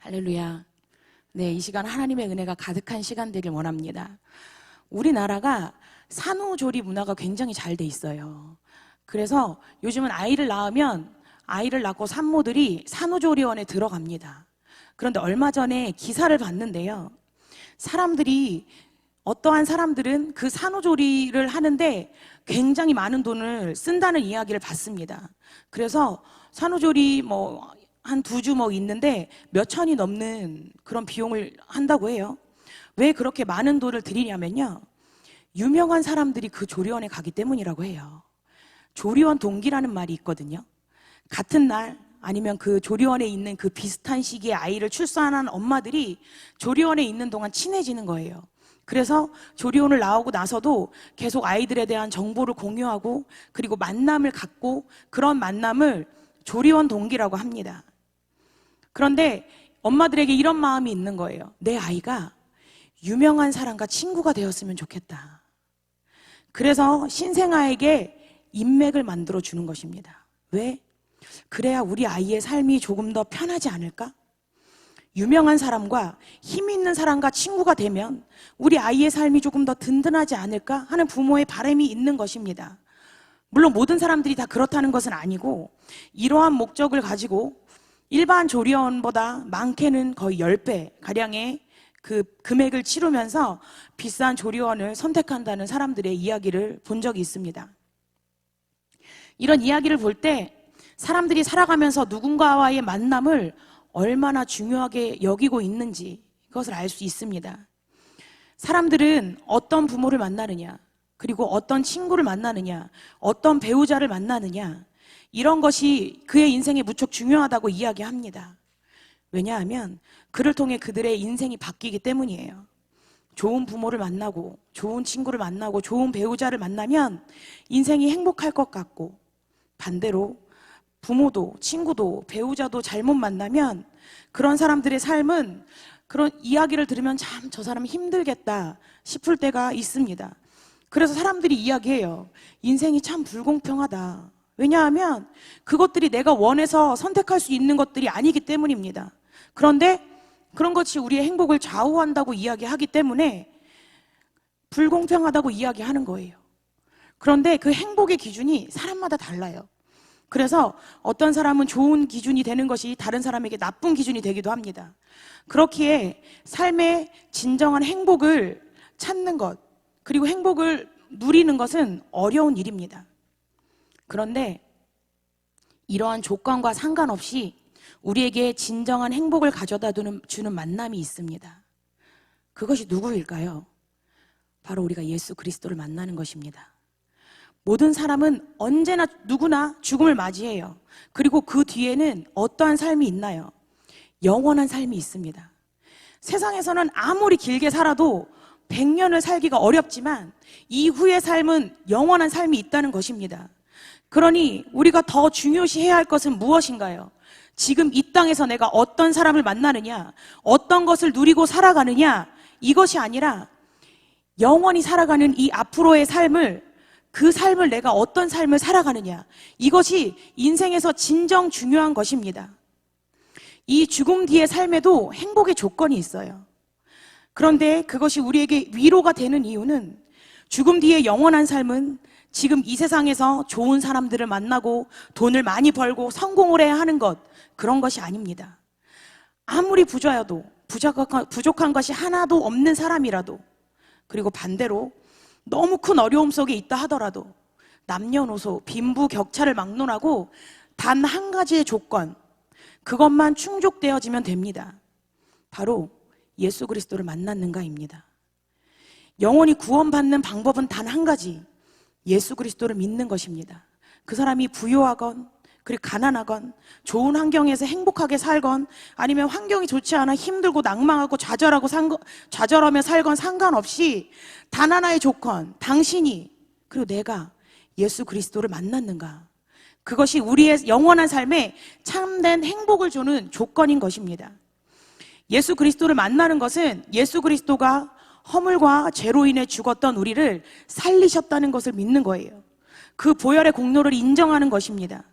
할렐루야. 네, 이 시간 하나님의 은혜가 가득한 시간 되길 원합니다. 우리나라가 산후조리 문화가 굉장히 잘 돼 있어요. 그래서 요즘은 아이를 낳으면 아이를 낳고 산모들이 산후조리원에 들어갑니다. 그런데 얼마 전에 기사를 봤는데요. 어떠한 사람들은 그 산후조리를 하는데 굉장히 많은 돈을 쓴다는 이야기를 봤습니다. 그래서 산후조리 한 2주 있는데 몇 천이 넘는 그런 비용을 한다고 해요. 왜 그렇게 많은 돈을 들이냐면요. 유명한 사람들이 그 조리원에 가기 때문이라고 해요. 조리원 동기라는 말이 있거든요. 같은 날 아니면 그 조리원에 있는 그 비슷한 시기에 아이를 출산한 엄마들이 조리원에 있는 동안 친해지는 거예요. 그래서 조리원을 나오고 나서도 계속 아이들에 대한 정보를 공유하고 그리고 만남을 갖고 그런 만남을 조리원 동기라고 합니다. 그런데 엄마들에게 이런 마음이 있는 거예요. 내 아이가 유명한 사람과 친구가 되었으면 좋겠다. 그래서 신생아에게 인맥을 만들어 주는 것입니다. 왜? 그래야 우리 아이의 삶이 조금 더 편하지 않을까? 유명한 사람과 힘 있는 사람과 친구가 되면 우리 아이의 삶이 조금 더 든든하지 않을까 하는 부모의 바람이 있는 것입니다. 물론 모든 사람들이 다 그렇다는 것은 아니고 이러한 목적을 가지고 일반 조리원보다 많게는 거의 10배 가량의 그 금액을 치르면서 비싼 조리원을 선택한다는 사람들의 이야기를 본 적이 있습니다. 이런 이야기를 볼 때 사람들이 살아가면서 누군가와의 만남을 얼마나 중요하게 여기고 있는지 그것을 알 수 있습니다. 사람들은 어떤 부모를 만나느냐, 그리고 어떤 친구를 만나느냐, 어떤 배우자를 만나느냐, 이런 것이 그의 인생에 무척 중요하다고 이야기합니다. 왜냐하면 그를 통해 그들의 인생이 바뀌기 때문이에요. 좋은 부모를 만나고 좋은 친구를 만나고 좋은 배우자를 만나면 인생이 행복할 것 같고, 반대로 부모도 친구도 배우자도 잘못 만나면 그런 사람들의 삶은 그런 이야기를 들으면 참 저 사람 힘들겠다 싶을 때가 있습니다. 그래서 사람들이 이야기해요. 인생이 참 불공평하다. 왜냐하면 그것들이 내가 원해서 선택할 수 있는 것들이 아니기 때문입니다. 그런데 그런 것이 우리의 행복을 좌우한다고 이야기하기 때문에 불공평하다고 이야기하는 거예요. 그런데 그 행복의 기준이 사람마다 달라요. 그래서 어떤 사람은 좋은 기준이 되는 것이 다른 사람에게 나쁜 기준이 되기도 합니다. 그렇기에 삶의 진정한 행복을 찾는 것, 그리고 행복을 누리는 것은 어려운 일입니다. 그런데 이러한 조건과 상관없이 우리에게 진정한 행복을 가져다 주는 만남이 있습니다. 그것이 누구일까요? 바로 우리가 예수 그리스도를 만나는 것입니다. 모든 사람은 언제나 누구나 죽음을 맞이해요. 그리고 그 뒤에는 어떠한 삶이 있나요? 영원한 삶이 있습니다. 세상에서는 아무리 길게 살아도 100년을 살기가 어렵지만 이후의 삶은 영원한 삶이 있다는 것입니다. 그러니 우리가 더 중요시해야 할 것은 무엇인가요? 지금 이 땅에서 내가 어떤 사람을 만나느냐, 어떤 것을 누리고 살아가느냐, 이것이 아니라 영원히 살아가는 이 앞으로의 삶을, 그 삶을 내가 어떤 삶을 살아가느냐, 이것이 인생에서 진정 중요한 것입니다. 이 죽음 뒤의 삶에도 행복의 조건이 있어요. 그런데 그것이 우리에게 위로가 되는 이유는 죽음 뒤의 영원한 삶은 지금 이 세상에서 좋은 사람들을 만나고 돈을 많이 벌고 성공을 해야 하는 것, 그런 것이 아닙니다. 아무리 부자여도 부족한 것이 하나도 없는 사람이라도, 그리고 반대로 너무 큰 어려움 속에 있다 하더라도 남녀노소 빈부격차를 막론하고 단 한 가지의 조건, 그것만 충족되어지면 됩니다. 바로 예수 그리스도를 만났는가입니다. 영원히 구원받는 방법은 단 한 가지, 예수 그리스도를 믿는 것입니다. 그 사람이 부유하건 그리고 가난하건 좋은 환경에서 행복하게 살건 아니면 환경이 좋지 않아 힘들고 낭망하고 좌절하며 살건 상관없이 단 하나의 조건, 당신이 그리고 내가 예수 그리스도를 만났는가, 그것이 우리의 영원한 삶에 참된 행복을 주는 조건인 것입니다. 예수 그리스도를 만나는 것은 예수 그리스도가 허물과 죄로 인해 죽었던 우리를 살리셨다는 것을 믿는 거예요. 그 보혈의 공로를 인정하는 것입니다.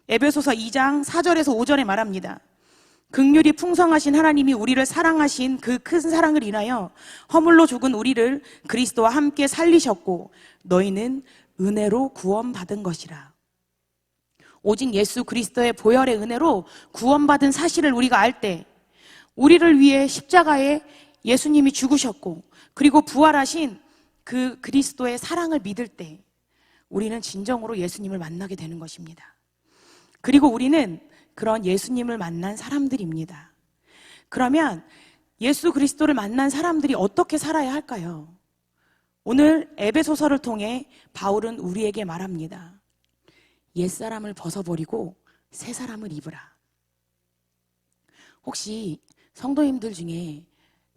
에베소서 2장 4절에서 5절에 말합니다. 긍휼이 풍성하신 하나님이 우리를 사랑하신 그 큰 사랑을 인하여 허물로 죽은 우리를 그리스도와 함께 살리셨고 너희는 은혜로 구원받은 것이라. 오직 예수 그리스도의 보혈의 은혜로 구원받은 사실을 우리가 알 때, 우리를 위해 십자가에 예수님이 죽으셨고 그리고 부활하신 그 그리스도의 사랑을 믿을 때 우리는 진정으로 예수님을 만나게 되는 것입니다. 그리고 우리는 그런 예수님을 만난 사람들입니다. 그러면 예수 그리스도를 만난 사람들이 어떻게 살아야 할까요? 오늘 에베소서를 통해 바울은 우리에게 말합니다. 옛사람을 벗어버리고 새 사람을 입으라. 혹시 성도님들 중에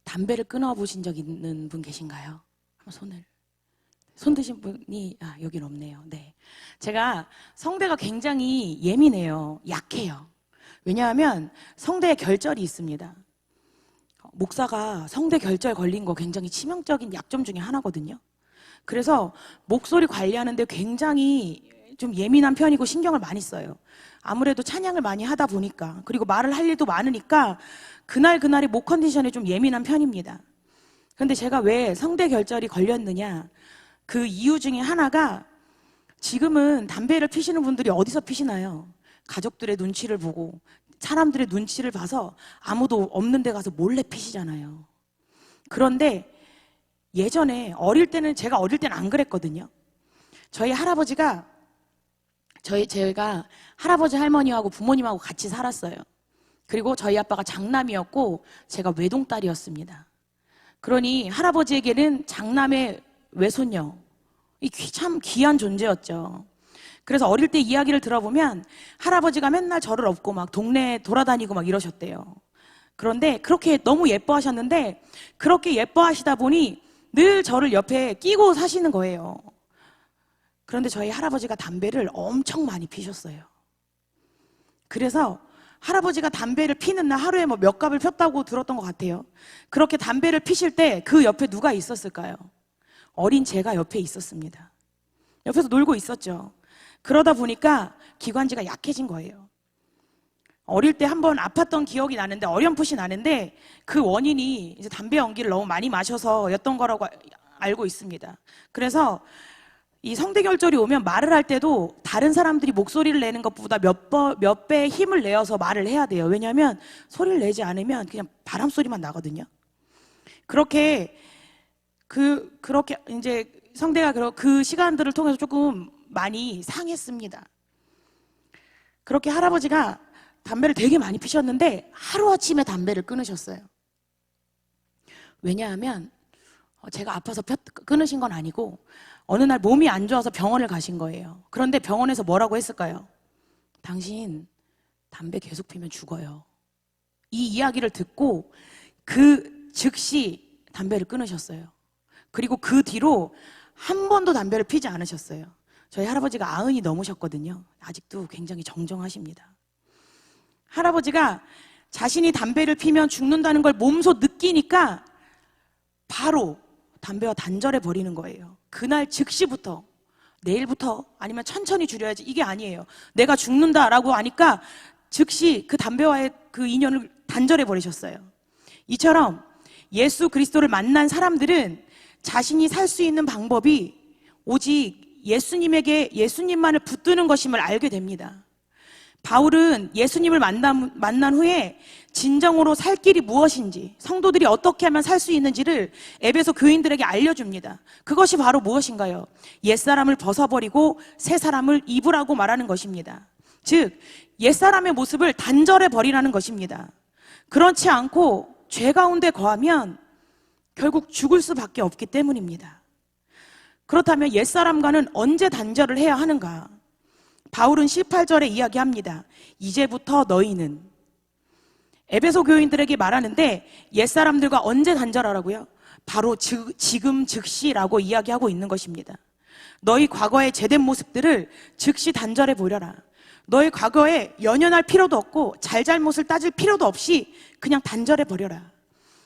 담배를 끊어보신 적 있는 분 계신가요? 한번 손 드신 분이 여긴 없네요. 네, 제가 성대가 굉장히 예민해요. 약해요. 왜냐하면 성대에 결절이 있습니다. 목사가 성대 결절 걸린 거 굉장히 치명적인 약점 중에 하나거든요. 그래서 목소리 관리하는데 굉장히 좀 예민한 편이고 신경을 많이 써요. 아무래도 찬양을 많이 하다 보니까, 그리고 말을 할 일도 많으니까 그날그날의 목 컨디션에 좀 예민한 편입니다. 그런데 제가 왜 성대 결절이 걸렸느냐, 그 이유 중에 하나가, 지금은 담배를 피시는 분들이 어디서 피시나요? 가족들의 눈치를 보고 사람들의 눈치를 봐서 아무도 없는 데 가서 몰래 피시잖아요. 그런데 예전에 제가 어릴 때는 안 그랬거든요. 저희 할아버지가, 제가 할아버지 할머니하고 부모님하고 같이 살았어요. 그리고 저희 아빠가 장남이었고 제가 외동딸이었습니다. 그러니 할아버지에게는 장남의 외손녀, 참 귀한 존재였죠. 그래서 어릴 때 이야기를 들어보면 할아버지가 맨날 저를 업고 막 동네 돌아다니고 막 이러셨대요. 그런데 그렇게 너무 예뻐하셨는데, 그렇게 예뻐하시다 보니 늘 저를 옆에 끼고 사시는 거예요. 그런데 저희 할아버지가 담배를 엄청 많이 피셨어요. 그래서 할아버지가 담배를 피는 날 하루에 몇 갑을 폈다고 들었던 것 같아요. 그렇게 담배를 피실 때 그 옆에 누가 있었을까요? 어린 제가 옆에 있었습니다. 옆에서 놀고 있었죠. 그러다 보니까 기관지가 약해진 거예요. 어릴 때 한번 아팠던 기억이 나는데, 어렴풋이 나는데, 그 원인이 이제 담배 연기를 너무 많이 마셔서였던 거라고 알고 있습니다. 그래서 이 성대결절이 오면 말을 할 때도 다른 사람들이 목소리를 내는 것보다 몇 배의 힘을 내어서 말을 해야 돼요. 왜냐하면 소리를 내지 않으면 그냥 바람 소리만 나거든요. 그렇게 이제 성대가 그 시간들을 통해서 조금 많이 상했습니다. 그렇게 할아버지가 담배를 되게 많이 피셨는데 하루아침에 담배를 끊으셨어요. 왜냐하면 제가 아파서 끊으신 건 아니고 어느 날 몸이 안 좋아서 병원을 가신 거예요. 그런데 병원에서 뭐라고 했을까요? 당신 담배 계속 피면 죽어요. 이 이야기를 듣고 그 즉시 담배를 끊으셨어요. 그리고 그 뒤로 한 번도 담배를 피지 않으셨어요. 저희 할아버지가 90이 넘으셨거든요. 아직도 굉장히 정정하십니다. 할아버지가 자신이 담배를 피면 죽는다는 걸 몸소 느끼니까 바로 담배와 단절해 버리는 거예요. 그날 즉시부터, 내일부터 아니면 천천히 줄여야지, 이게 아니에요. 내가 죽는다라고 하니까 즉시 그 담배와의 그 인연을 단절해 버리셨어요. 이처럼 예수 그리스도를 만난 사람들은 자신이 살 수 있는 방법이 오직 예수님만을 붙드는 것임을 알게 됩니다. 바울은 예수님을 만난 후에 진정으로 살 길이 무엇인지, 성도들이 어떻게 하면 살 수 있는지를 에베소 교인들에게 알려줍니다. 그것이 바로 무엇인가요? 옛사람을 벗어버리고 새 사람을 입으라고 말하는 것입니다. 즉, 옛사람의 모습을 단절해 버리라는 것입니다. 그렇지 않고 죄 가운데 거하면 결국 죽을 수밖에 없기 때문입니다. 그렇다면 옛사람과는 언제 단절을 해야 하는가? 바울은 18절에 이야기합니다. 이제부터 너희는, 에베소 교인들에게 말하는데 옛사람들과 언제 단절하라고요? 바로 지금 즉시라고 이야기하고 있는 것입니다. 너희 과거의 죄된 모습들을 즉시 단절해 보려라. 너희 과거에 연연할 필요도 없고 잘잘못을 따질 필요도 없이 그냥 단절해 버려라.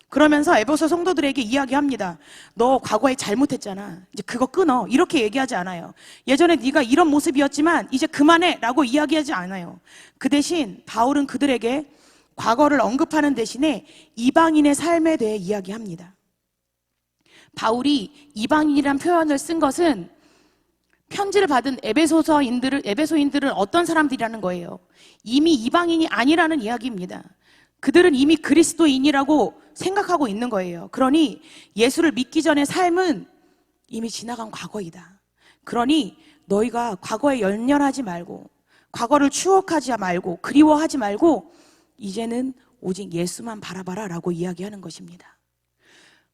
그러면서 에베소 성도들에게 이야기합니다. 너 과거에 잘못했잖아. 이제 그거 끊어. 이렇게 얘기하지 않아요. 예전에 네가 이런 모습이었지만 이제 그만해 라고 이야기하지 않아요. 그 대신 바울은 그들에게 과거를 언급하는 대신에 이방인의 삶에 대해 이야기합니다. 바울이 이방인이란 표현을 쓴 것은 편지를 받은 에베소인들은 어떤 사람들이라는 거예요. 이미 이방인이 아니라는 이야기입니다. 그들은 이미 그리스도인이라고 생각하고 있는 거예요. 그러니 예수를 믿기 전의 삶은 이미 지나간 과거이다. 그러니 너희가 과거에 연연하지 말고, 과거를 추억하지 말고, 그리워하지 말고 이제는 오직 예수만 바라봐라 라고 이야기하는 것입니다.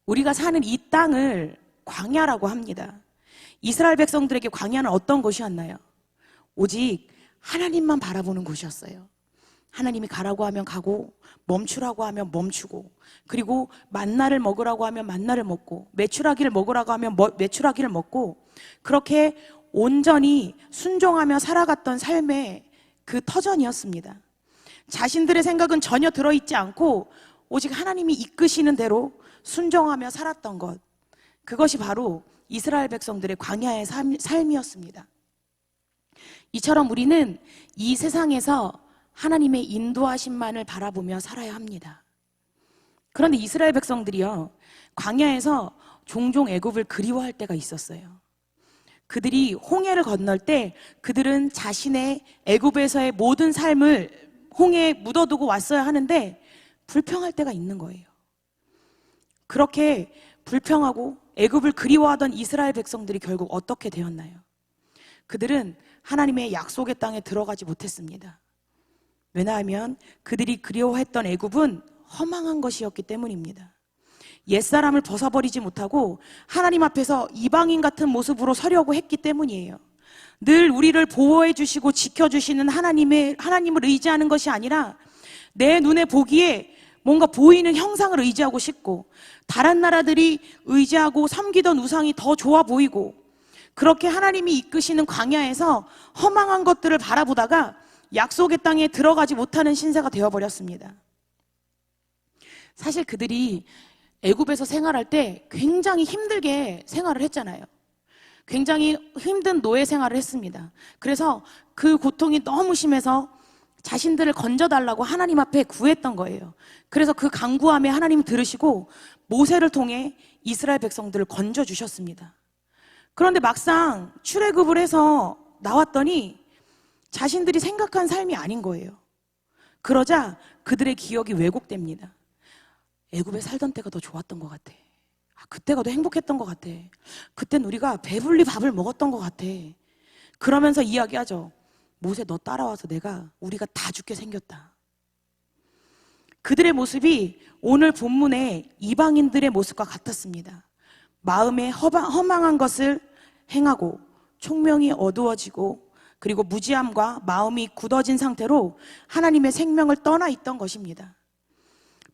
우리가 사는 이 땅을 광야라고 합니다. 이스라엘 백성들에게 광야는 어떤 곳이었나요? 오직 하나님만 바라보는 곳이었어요. 하나님이 가라고 하면 가고, 멈추라고 하면 멈추고, 그리고 만나를 먹으라고 하면 만나를 먹고, 메추라기를 먹으라고 하면 메추라기를 먹고, 그렇게 온전히 순종하며 살아갔던 삶의 그 터전이었습니다. 자신들의 생각은 전혀 들어있지 않고 오직 하나님이 이끄시는 대로 순종하며 살았던 것, 그것이 바로 이스라엘 백성들의 광야의 삶이었습니다. 이처럼 우리는 이 세상에서 하나님의 인도하심만을 바라보며 살아야 합니다. 그런데 이스라엘 백성들이요, 광야에서 종종 애굽을 그리워할 때가 있었어요. 그들이 홍해를 건널 때 그들은 자신의 애굽에서의 모든 삶을 홍해에 묻어두고 왔어야 하는데 불평할 때가 있는 거예요. 그렇게 불평하고 애굽을 그리워하던 이스라엘 백성들이 결국 어떻게 되었나요? 그들은 하나님의 약속의 땅에 들어가지 못했습니다. 왜냐하면 그들이 그리워했던 애굽은 허망한 것이었기 때문입니다. 옛사람을 벗어버리지 못하고 하나님 앞에서 이방인 같은 모습으로 서려고 했기 때문이에요. 늘 우리를 보호해 주시고 지켜주시는 하나님을 의지하는 것이 아니라 내 눈에 보기에 뭔가 보이는 형상을 의지하고 싶고, 다른 나라들이 의지하고 섬기던 우상이 더 좋아 보이고, 그렇게 하나님이 이끄시는 광야에서 허망한 것들을 바라보다가 약속의 땅에 들어가지 못하는 신세가 되어버렸습니다. 사실 그들이 애굽에서 생활할 때 굉장히 힘들게 생활을 했잖아요. 굉장히 힘든 노예 생활을 했습니다. 그래서 그 고통이 너무 심해서 자신들을 건져달라고 하나님 앞에 구했던 거예요. 그래서 그 간구함에 하나님 들으시고 모세를 통해 이스라엘 백성들을 건져주셨습니다. 그런데 막상 출애굽을 해서 나왔더니 자신들이 생각한 삶이 아닌 거예요. 그러자 그들의 기억이 왜곡됩니다. 애굽에 살던 때가 더 좋았던 것 같아. 그때가 더 행복했던 것 같아. 그땐 우리가 배불리 밥을 먹었던 것 같아. 그러면서 이야기하죠. 모세, 너 따라와서 우리가 다 죽게 생겼다. 그들의 모습이 오늘 본문의 이방인들의 모습과 같았습니다. 마음에 허망한 것을 행하고 총명이 어두워지고, 그리고 무지함과 마음이 굳어진 상태로 하나님의 생명을 떠나 있던 것입니다.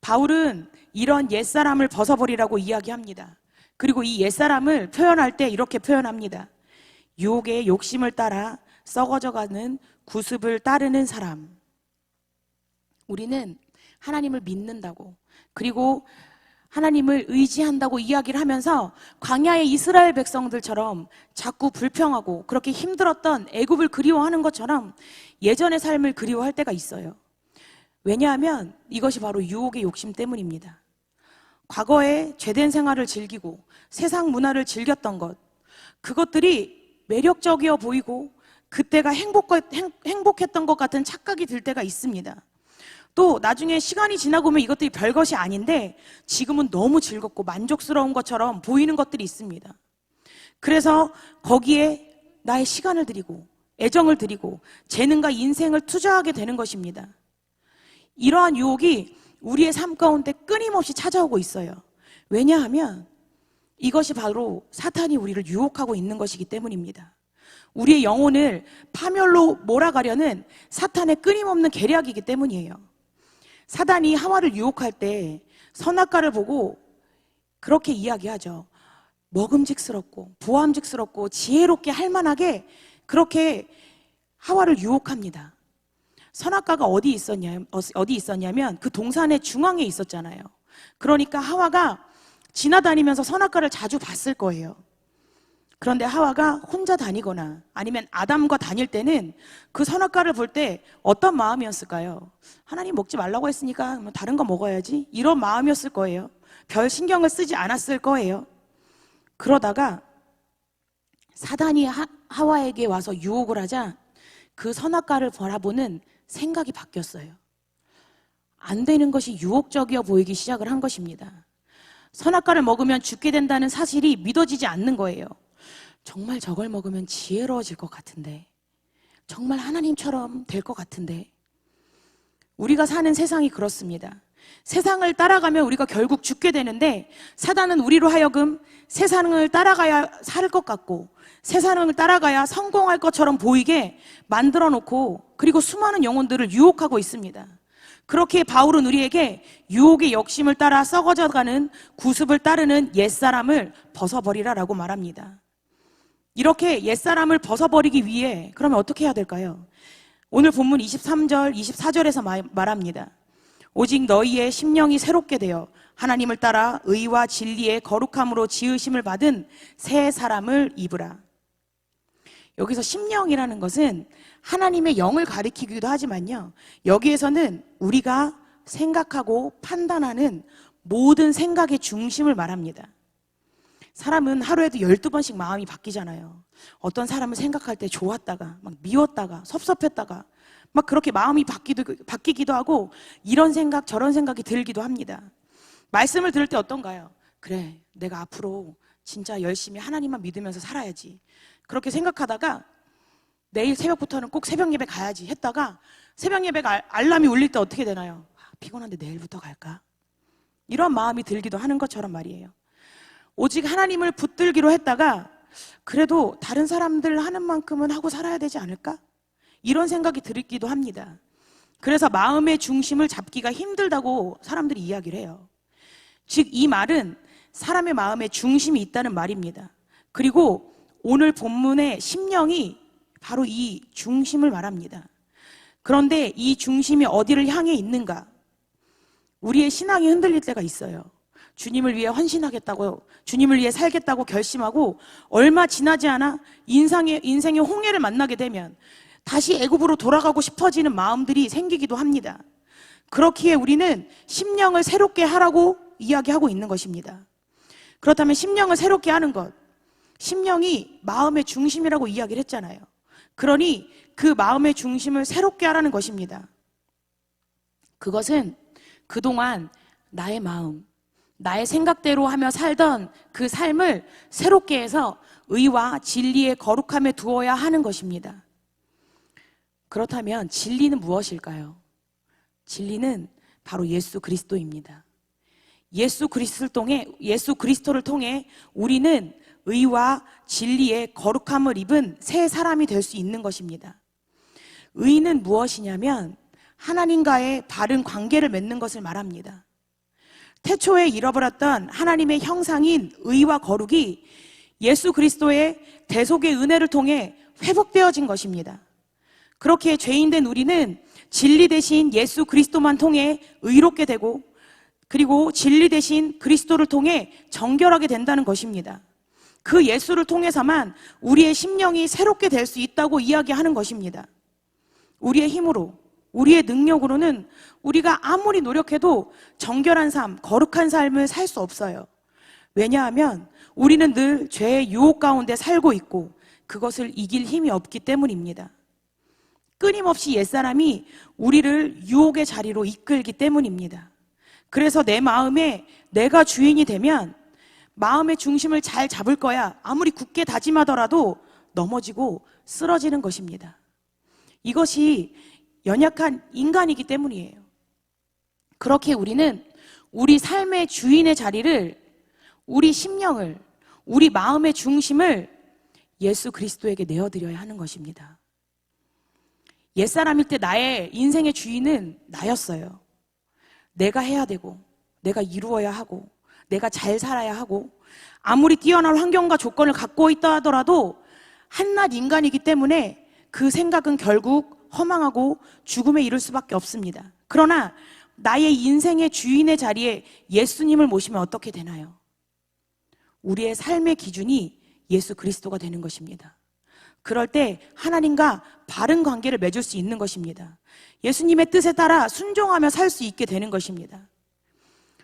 바울은 이런 옛사람을 벗어버리라고 이야기합니다. 그리고 이 옛사람을 표현할 때 이렇게 표현합니다. 유혹의 욕심을 따라 썩어져가는 구습을 따르는 사람. 우리는 하나님을 믿는다고, 그리고 하나님을 의지한다고 이야기를 하면서 광야의 이스라엘 백성들처럼 자꾸 불평하고 그렇게 힘들었던 애굽을 그리워하는 것처럼 예전의 삶을 그리워할 때가 있어요. 왜냐하면 이것이 바로 유혹의 욕심 때문입니다. 과거에 죄된 생활을 즐기고 세상 문화를 즐겼던 것, 그것들이 매력적이어 보이고 그때가 행복했던 것 같은 착각이 들 때가 있습니다. 또 나중에 시간이 지나고 보면 이것들이 별것이 아닌데 지금은 너무 즐겁고 만족스러운 것처럼 보이는 것들이 있습니다. 그래서 거기에 나의 시간을 들이고 애정을 들이고 재능과 인생을 투자하게 되는 것입니다. 이러한 유혹이 우리의 삶 가운데 끊임없이 찾아오고 있어요. 왜냐하면 이것이 바로 사탄이 우리를 유혹하고 있는 것이기 때문입니다. 우리의 영혼을 파멸로 몰아가려는 사탄의 끊임없는 계략이기 때문이에요. 사단이 하와를 유혹할 때 선악과를 보고 그렇게 이야기하죠. 먹음직스럽고 보암직스럽고 지혜롭게 할 만하게 그렇게 하와를 유혹합니다. 선악과가 어디 있었냐면 그 동산의 중앙에 있었잖아요. 그러니까 하와가 지나다니면서 선악과를 자주 봤을 거예요. 그런데 하와가 혼자 다니거나 아니면 아담과 다닐 때는 그 선악과를 볼 때 어떤 마음이었을까요? 하나님 먹지 말라고 했으니까 뭐 다른 거 먹어야지, 이런 마음이었을 거예요. 별 신경을 쓰지 않았을 거예요. 그러다가 사단이 하와에게 와서 유혹을 하자 그 선악과를 바라보는 생각이 바뀌었어요. 안 되는 것이 유혹적이어 보이기 시작을 한 것입니다. 선악과를 먹으면 죽게 된다는 사실이 믿어지지 않는 거예요. 정말 저걸 먹으면 지혜로워질 것 같은데, 정말 하나님처럼 될 것 같은데. 우리가 사는 세상이 그렇습니다. 세상을 따라가면 우리가 결국 죽게 되는데, 사단은 우리로 하여금 세상을 따라가야 살 것 같고 세상을 따라가야 성공할 것처럼 보이게 만들어 놓고, 그리고 수많은 영혼들을 유혹하고 있습니다. 그렇게 바울은 우리에게 유혹의 욕심을 따라 썩어져가는 구습을 따르는 옛사람을 벗어버리라라고 말합니다. 이렇게 옛사람을 벗어버리기 위해 그러면 어떻게 해야 될까요? 오늘 본문 23절, 24절에서 말합니다. 오직 너희의 심령이 새롭게 되어 하나님을 따라 의와 진리의 거룩함으로 지으심을 받은 새 사람을 입으라. 여기서 심령이라는 것은 하나님의 영을 가리키기도 하지만요, 여기에서는 우리가 생각하고 판단하는 모든 생각의 중심을 말합니다. 사람은 하루에도 12번씩 마음이 바뀌잖아요. 어떤 사람을 생각할 때 좋았다가 막 미웠다가 섭섭했다가 막 그렇게 마음이 바뀌기도 하고, 이런 생각 저런 생각이 들기도 합니다. 말씀을 들을 때 어떤가요? 그래, 내가 앞으로 진짜 열심히 하나님만 믿으면서 살아야지, 그렇게 생각하다가 내일 새벽부터는 꼭 새벽 예배 가야지 했다가 새벽 예배 알람이 울릴 때 어떻게 되나요? 피곤한데 내일부터 갈까? 이런 마음이 들기도 하는 것처럼 말이에요. 오직 하나님을 붙들기로 했다가 그래도 다른 사람들 하는 만큼은 하고 살아야 되지 않을까? 이런 생각이 들기도 합니다. 그래서 마음의 중심을 잡기가 힘들다고 사람들이 이야기를 해요. 즉, 이 말은 사람의 마음에 중심이 있다는 말입니다. 그리고 오늘 본문의 심령이 바로 이 중심을 말합니다. 그런데 이 중심이 어디를 향해 있는가? 우리의 신앙이 흔들릴 때가 있어요. 주님을 위해 헌신하겠다고, 주님을 위해 살겠다고 결심하고 얼마 지나지 않아 인생의 홍해를 만나게 되면 다시 애굽으로 돌아가고 싶어지는 마음들이 생기기도 합니다. 그렇기에 우리는 심령을 새롭게 하라고 이야기하고 있는 것입니다. 그렇다면 심령을 새롭게 하는 것, 심령이 마음의 중심이라고 이야기를 했잖아요. 그러니 그 마음의 중심을 새롭게 하라는 것입니다. 그것은 그동안 나의 마음, 나의 생각대로 하며 살던 그 삶을 새롭게 해서 의와 진리의 거룩함에 두어야 하는 것입니다. 그렇다면 진리는 무엇일까요? 진리는 바로 예수 그리스도입니다. 예수 그리스도를 통해 우리는 의와 진리의 거룩함을 입은 새 사람이 될 수 있는 것입니다. 의는 무엇이냐면 하나님과의 바른 관계를 맺는 것을 말합니다. 태초에 잃어버렸던 하나님의 형상인 의와 거룩이 예수 그리스도의 대속의 은혜를 통해 회복되어진 것입니다. 그렇게 죄인된 우리는 진리 대신 예수 그리스도만 통해 의롭게 되고, 그리고 진리 대신 그리스도를 통해 정결하게 된다는 것입니다. 그 예수를 통해서만 우리의 심령이 새롭게 될 수 있다고 이야기하는 것입니다. 우리의 힘으로, 우리의 능력으로는 우리가 아무리 노력해도 정결한 삶, 거룩한 삶을 살 수 없어요. 왜냐하면 우리는 늘 죄의 유혹 가운데 살고 있고 그것을 이길 힘이 없기 때문입니다. 끊임없이 옛사람이 우리를 유혹의 자리로 이끌기 때문입니다. 그래서 내 마음에 내가 주인이 되면 마음의 중심을 잘 잡을 거야, 아무리 굳게 다짐하더라도 넘어지고 쓰러지는 것입니다. 이것이 연약한 인간이기 때문이에요. 그렇게 우리는 우리 삶의 주인의 자리를, 우리 심령을, 우리 마음의 중심을 예수 그리스도에게 내어드려야 하는 것입니다. 옛사람일 때 나의 인생의 주인은 나였어요. 내가 해야 되고, 내가 이루어야 하고, 내가 잘 살아야 하고, 아무리 뛰어난 환경과 조건을 갖고 있다 하더라도 한낱 인간이기 때문에 그 생각은 결국 허망하고 죽음에 이를 수밖에 없습니다. 그러나 나의 인생의 주인의 자리에 예수님을 모시면 어떻게 되나요? 우리의 삶의 기준이 예수 그리스도가 되는 것입니다. 그럴 때 하나님과 바른 관계를 맺을 수 있는 것입니다. 예수님의 뜻에 따라 순종하며 살 수 있게 되는 것입니다.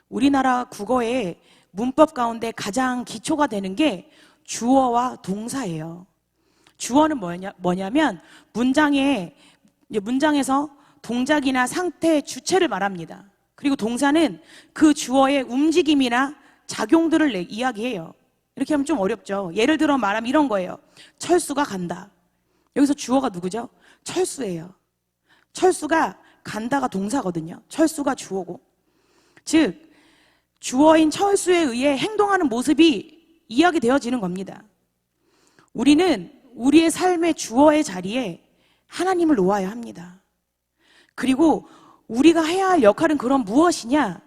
우리나라 국어의 문법 가운데 가장 기초가 되는 게 주어와 동사예요. 주어는 뭐냐면 문장에서 동작이나 상태, 주체를 말합니다. 그리고 동사는 그 주어의 움직임이나 작용들을 이야기해요. 이렇게 하면 좀 어렵죠. 예를 들어 말하면 이런 거예요. 철수가 간다. 여기서 주어가 누구죠? 철수예요. 철수가 간다가 동사거든요. 철수가 주어고. 즉 주어인 철수에 의해 행동하는 모습이 이야기되어지는 겁니다. 우리는 우리의 삶의 주어의 자리에 하나님을 놓아야 합니다. 그리고 우리가 해야 할 역할은 그럼 무엇이냐?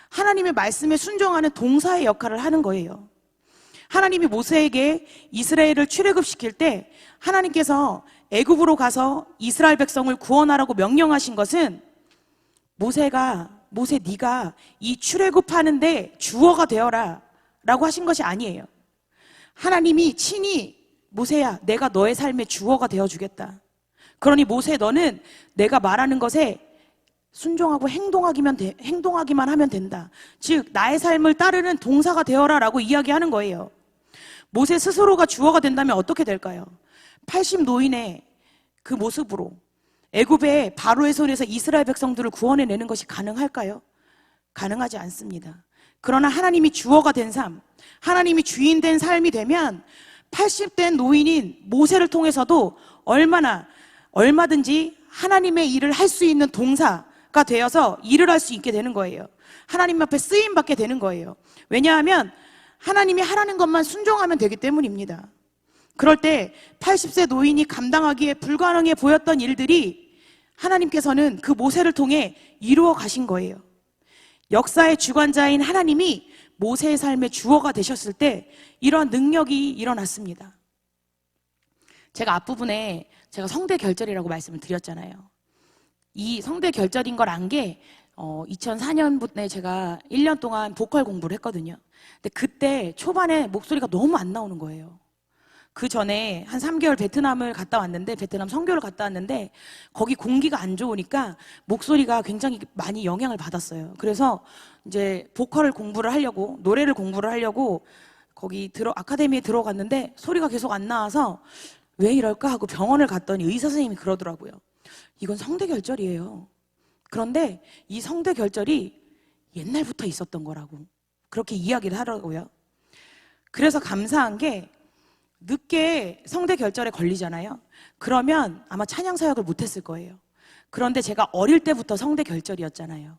하나님의 말씀에 순종하는 동사의 역할을 하는 거예요. 하나님이 모세에게 이스라엘을 출애굽시킬 때 하나님께서 애굽으로 가서 이스라엘 백성을 구원하라고 명령하신 것은 모세 네가 이 출애굽하는데 주어가 되어라 라고 하신 것이 아니에요. 하나님이 친히 모세야, 내가 너의 삶의 주어가 되어주겠다. 그러니 모세, 너는 내가 말하는 것에 순종하고 행동하기만 하면 된다. 즉 나의 삶을 따르는 동사가 되어라 라고 이야기하는 거예요. 모세 스스로가 주어가 된다면 어떻게 될까요? 80 노인의 그 모습으로 애굽의 바로의 손에서 이스라엘 백성들을 구원해내는 것이 가능할까요? 가능하지 않습니다. 그러나 하나님이 주어가 된 삶, 하나님이 주인 된 삶이 되면 80된 노인인 모세를 통해서도 얼마든지 하나님의 일을 할 수 있는 동사가 되어서 일을 할 수 있게 되는 거예요. 하나님 앞에 쓰임받게 되는 거예요. 왜냐하면 하나님이 하라는 것만 순종하면 되기 때문입니다. 그럴 때 80세 노인이 감당하기에 불가능해 보였던 일들이 하나님께서는 그 모세를 통해 이루어 가신 거예요. 역사의 주관자인 하나님이 모세의 삶의 주어가 되셨을 때 이러한 능력이 일어났습니다. 제가 앞부분에 제가 성대 결절이라고 말씀을 드렸잖아요. 이 성대 결절인 걸 안 게 2004년부터 제가 1년 동안 보컬 공부를 했거든요. 근데 그때 초반에 목소리가 너무 안 나오는 거예요. 그 전에 한 3개월 베트남 선교를 갔다 왔는데 거기 공기가 안 좋으니까 목소리가 굉장히 많이 영향을 받았어요. 그래서 이제 보컬 공부를 하려고, 노래를 공부를 하려고 거기 아카데미에 들어갔는데 소리가 계속 안 나와서 왜 이럴까 하고 병원을 갔더니 의사 선생님이 그러더라고요. 이건 성대결절이에요. 그런데 이 성대결절이 옛날부터 있었던 거라고 그렇게 이야기를 하더라고요. 그래서 감사한 게 늦게 성대결절에 걸리잖아요. 그러면 아마 찬양 사역을 못했을 거예요. 그런데 제가 어릴 때부터 성대결절이었잖아요.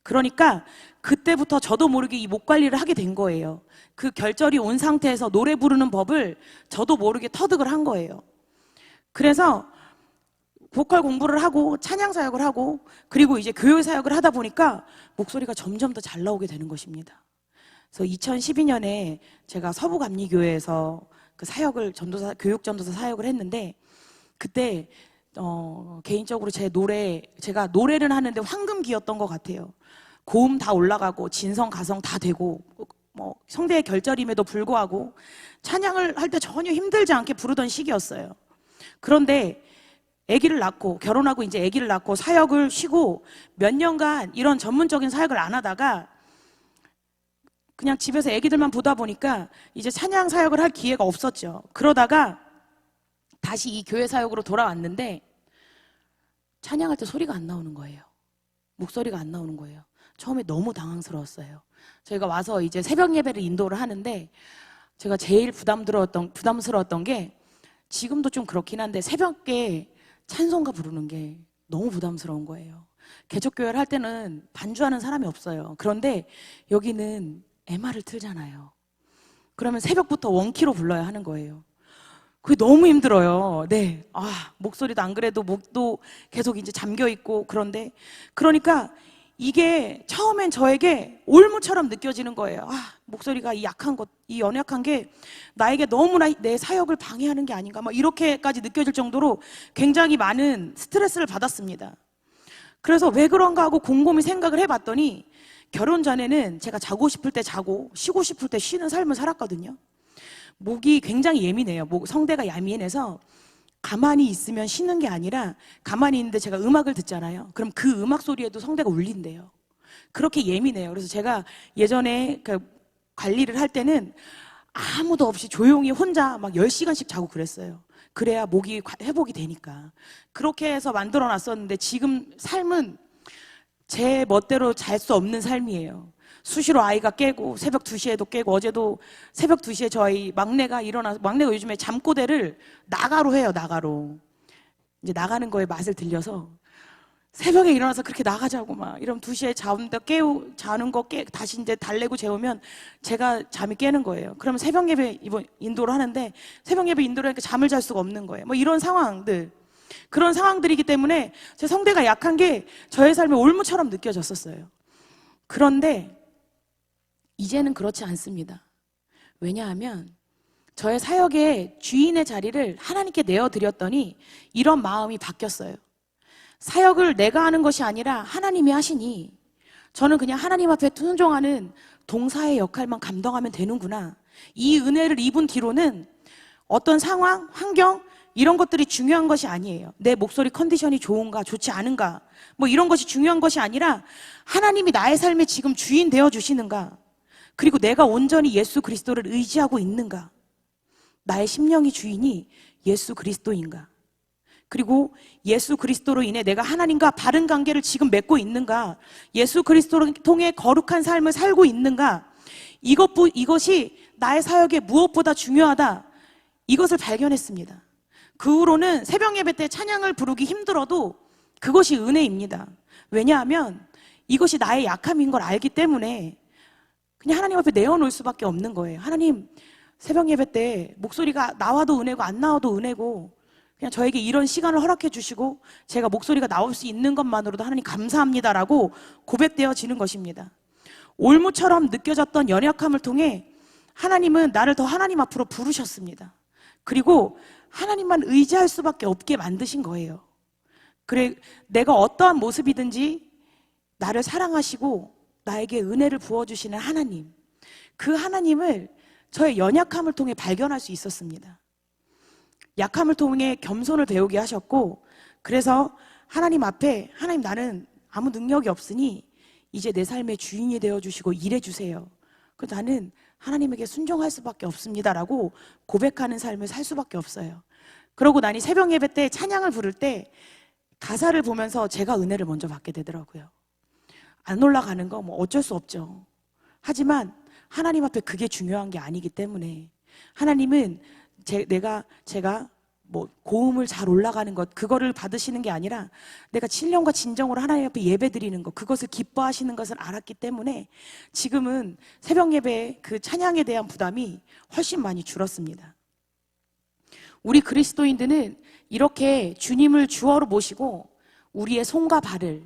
그러니까 그때부터 저도 모르게 이 목 관리를 하게 된 거예요. 그 결절이 온 상태에서 노래 부르는 법을 저도 모르게 터득을 한 거예요. 그래서 보컬 공부를 하고 찬양 사역을 하고 그리고 이제 교회 사역을 하다 보니까 목소리가 점점 더 잘 나오게 되는 것입니다. 그래서 2012년에 제가 서부감리교회에서 그 사역을 교육 전도사 사역을 했는데 그때 개인적으로 제가 노래를 하는데 황금기였던 것 같아요. 고음 다 올라가고 진성 가성 다 되고 성대의 결절임에도 불구하고 찬양을 할 때 전혀 힘들지 않게 부르던 시기였어요. 그런데 결혼하고 이제 아기를 낳고 사역을 쉬고 몇 년간 이런 전문적인 사역을 안 하다가 그냥 집에서 아기들만 보다 보니까 이제 찬양 사역을 할 기회가 없었죠. 그러다가 다시 이 교회 사역으로 돌아왔는데 찬양할 때 소리가 안 나오는 거예요. 목소리가 안 나오는 거예요. 처음에 너무 당황스러웠어요. 저희가 와서 이제 새벽 예배를 인도를 하는데 제가 제일 부담스러웠던 게 지금도 좀 그렇긴 한데 새벽에 찬송가 부르는 게 너무 부담스러운 거예요. 개척교회를 할 때는 반주하는 사람이 없어요. 그런데 여기는 MR을 틀잖아요. 그러면 새벽부터 원키로 불러야 하는 거예요. 그게 너무 힘들어요. 네. 목소리도 안 그래도 목도 계속 이제 잠겨 있고 그러니까 이게 처음엔 저에게 올무처럼 느껴지는 거예요. 목소리가 이 연약한 게 나에게 너무나 내 사역을 방해하는 게 아닌가 이렇게까지 느껴질 정도로 굉장히 많은 스트레스를 받았습니다. 그래서 왜 그런가 하고 곰곰이 생각을 해봤더니 결혼 전에는 제가 자고 싶을 때 자고 쉬고 싶을 때 쉬는 삶을 살았거든요. 목이 굉장히 예민해요. 성대가 예민해서 가만히 있으면 쉬는 게 아니라 가만히 있는데 제가 음악을 듣잖아요. 그럼 그 음악 소리에도 성대가 울린대요. 그렇게 예민해요. 그래서 제가 예전에 그 관리를 할 때는 아무도 없이 조용히 혼자 막 10시간씩 자고 그랬어요. 그래야 목이 회복이 되니까. 그렇게 해서 만들어 놨었는데 지금 삶은 제 멋대로 잘 수 없는 삶이에요. 수시로 아이가 깨고 새벽 2시에도 깨고 어제도 새벽 2시에 저희 막내가 일어나서 막내가 요즘에 잠꼬대를 나가로 해요. 나가로. 이제 나가는 거에 맛을 들려서 새벽에 일어나서 그렇게 나가자고 막 이러면 2시에 자는 거 다시 이제 달래고 재우면 제가 잠이 깨는 거예요. 그러면 새벽 예배 인도를 하는데 새벽 예배 인도를 하니까 잠을 잘 수가 없는 거예요. 뭐 이런 상황들. 그런 상황들이기 때문에 제 성대가 약한 게 저의 삶의 올무처럼 느껴졌었어요. 그런데 이제는 그렇지 않습니다. 왜냐하면 저의 사역의 주인의 자리를 하나님께 내어드렸더니 이런 마음이 바뀌었어요. 사역을 내가 하는 것이 아니라 하나님이 하시니 저는 그냥 하나님 앞에 순종하는 동사의 역할만 감당하면 되는구나. 이 은혜를 입은 뒤로는 어떤 상황, 환경 이런 것들이 중요한 것이 아니에요. 내 목소리 컨디션이 좋은가 좋지 않은가 뭐 이런 것이 중요한 것이 아니라 하나님이 나의 삶의 지금 주인 되어 주시는가, 그리고 내가 온전히 예수 그리스도를 의지하고 있는가, 나의 심령의 주인이 예수 그리스도인가, 그리고 예수 그리스도로 인해 내가 하나님과 바른 관계를 지금 맺고 있는가, 예수 그리스도를 통해 거룩한 삶을 살고 있는가, 이것이 나의 사역에 무엇보다 중요하다, 이것을 발견했습니다. 그 후로는 새벽 예배 때 찬양을 부르기 힘들어도 그것이 은혜입니다. 왜냐하면 이것이 나의 약함인 걸 알기 때문에 그냥 하나님 앞에 내어놓을 수밖에 없는 거예요. 하나님, 새벽 예배 때 목소리가 나와도 은혜고 안 나와도 은혜고 그냥 저에게 이런 시간을 허락해 주시고 제가 목소리가 나올 수 있는 것만으로도 하나님 감사합니다라고 고백되어지는 것입니다. 올무처럼 느껴졌던 연약함을 통해 하나님은 나를 더 하나님 앞으로 부르셨습니다. 그리고 하나님만 의지할 수밖에 없게 만드신 거예요. 그래, 내가 어떠한 모습이든지 나를 사랑하시고 나에게 은혜를 부어주시는 하나님, 그 하나님을 저의 연약함을 통해 발견할 수 있었습니다. 약함을 통해 겸손을 배우게 하셨고, 그래서 하나님 앞에 하나님, 나는 아무 능력이 없으니 이제 내 삶의 주인이 되어주시고 일해주세요. 그래서 나는 하나님에게 순종할 수밖에 없습니다라고 고백하는 삶을 살 수밖에 없어요. 그러고 나니 새벽 예배 때 찬양을 부를 때 가사를 보면서 제가 은혜를 먼저 받게 되더라고요. 안 올라가는 거 뭐 어쩔 수 없죠. 하지만 하나님 앞에 그게 중요한 게 아니기 때문에 하나님은 제가 뭐 고음을 잘 올라가는 것, 그거를 받으시는 게 아니라 내가 신령과 진정으로 하나님 앞에 예배 드리는 것, 그것을 기뻐하시는 것을 알았기 때문에 지금은 새벽 예배의 그 찬양에 대한 부담이 훨씬 많이 줄었습니다. 우리 그리스도인들은 이렇게 주님을 주어로 모시고 우리의 손과 발을,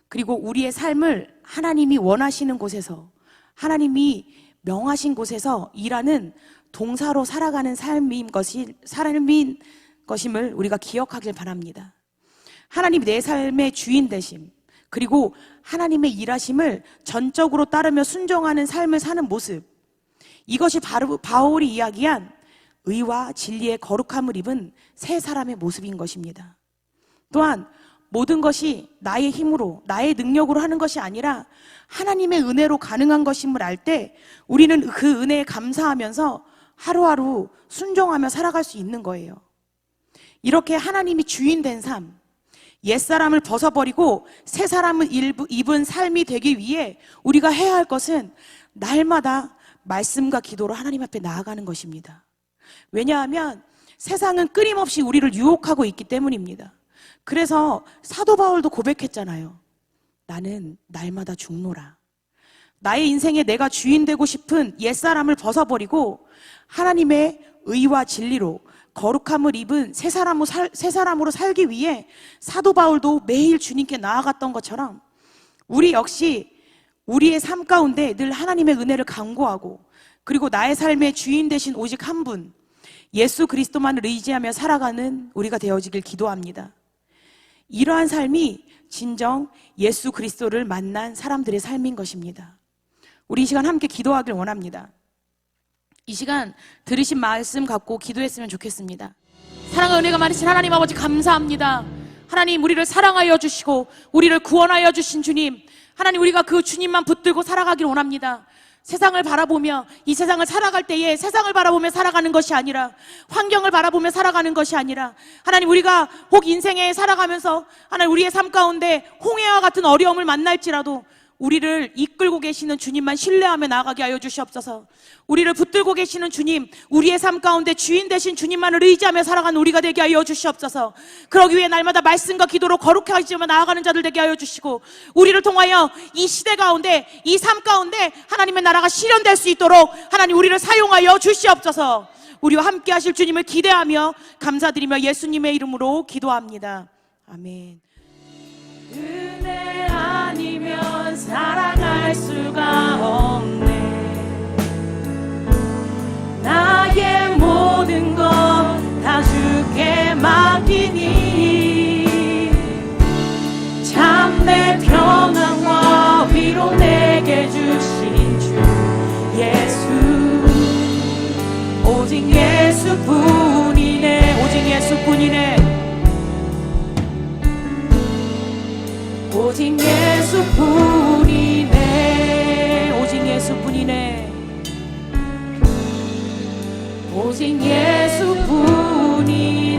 그리고 우리의 삶을 하나님이 원하시는 곳에서, 하나님이 명하신 곳에서 일하는 동사로 살아가는 삶인 것임을 우리가 기억하길 바랍니다. 하나님이 내 삶의 주인 되심, 그리고 하나님의 일하심을 전적으로 따르며 순종하는 삶을 사는 모습, 이것이 바로 바울이 이야기한 의와 진리의 거룩함을 입은 새 사람의 모습인 것입니다. 또한 모든 것이 나의 힘으로, 나의 능력으로 하는 것이 아니라 하나님의 은혜로 가능한 것임을 알 때 우리는 그 은혜에 감사하면서 하루하루 순종하며 살아갈 수 있는 거예요. 이렇게 하나님이 주인 된 삶, 옛사람을 벗어버리고 새 사람을 입은 삶이 되기 위해 우리가 해야 할 것은 날마다 말씀과 기도로 하나님 앞에 나아가는 것입니다. 왜냐하면 세상은 끊임없이 우리를 유혹하고 있기 때문입니다. 그래서 사도 바울도 고백했잖아요. 나는 날마다 죽노라. 나의 인생에 내가 주인 되고 싶은 옛사람을 벗어버리고 하나님의 의와 진리로 거룩함을 입은 새 사람으로 살기 위해 사도 바울도 매일 주님께 나아갔던 것처럼 우리 역시 우리의 삶 가운데 늘 하나님의 은혜를 간구하고, 그리고 나의 삶의 주인 되신 오직 한 분, 예수 그리스도만을 의지하며 살아가는 우리가 되어지길 기도합니다. 이러한 삶이 진정 예수 그리스도를 만난 사람들의 삶인 것입니다. 우리 이 시간 함께 기도하길 원합니다. 이 시간 들으신 말씀 갖고 기도했으면 좋겠습니다. 사랑과 은혜가 많으신 하나님 아버지 감사합니다. 하나님, 우리를 사랑하여 주시고 우리를 구원하여 주신 주님, 하나님, 우리가 그 주님만 붙들고 살아가길 원합니다. 세상을 바라보며, 이 세상을 살아갈 때에 세상을 바라보며 살아가는 것이 아니라, 환경을 바라보며 살아가는 것이 아니라, 하나님, 우리가 혹 인생에 살아가면서 하나님 우리의 삶 가운데 홍해와 같은 어려움을 만날지라도 우리를 이끌고 계시는 주님만 신뢰하며 나아가게 하여 주시옵소서. 우리를 붙들고 계시는 주님, 우리의 삶 가운데 주인 되신 주님만을 의지하며 살아가는 우리가 되게 하여 주시옵소서. 그러기 위해 날마다 말씀과 기도로 거룩하지만 나아가는 자들 되게 하여 주시고, 우리를 통하여 이 시대 가운데, 이 삶 가운데 하나님의 나라가 실현될 수 있도록 하나님 우리를 사용하여 주시옵소서. 우리와 함께 하실 주님을 기대하며 감사드리며 예수님의 이름으로 기도합니다. 아멘. 은혜 아니면 살아갈 수가 없네. 나의 모든 것 다 주께 맡기니 참내 평안과 위로 내게 주신 주 예수, 오직 예수뿐이네. 오직 예수뿐이네. 오직 예수뿐이네. 오직 예수뿐이네. 오직 예수뿐이네.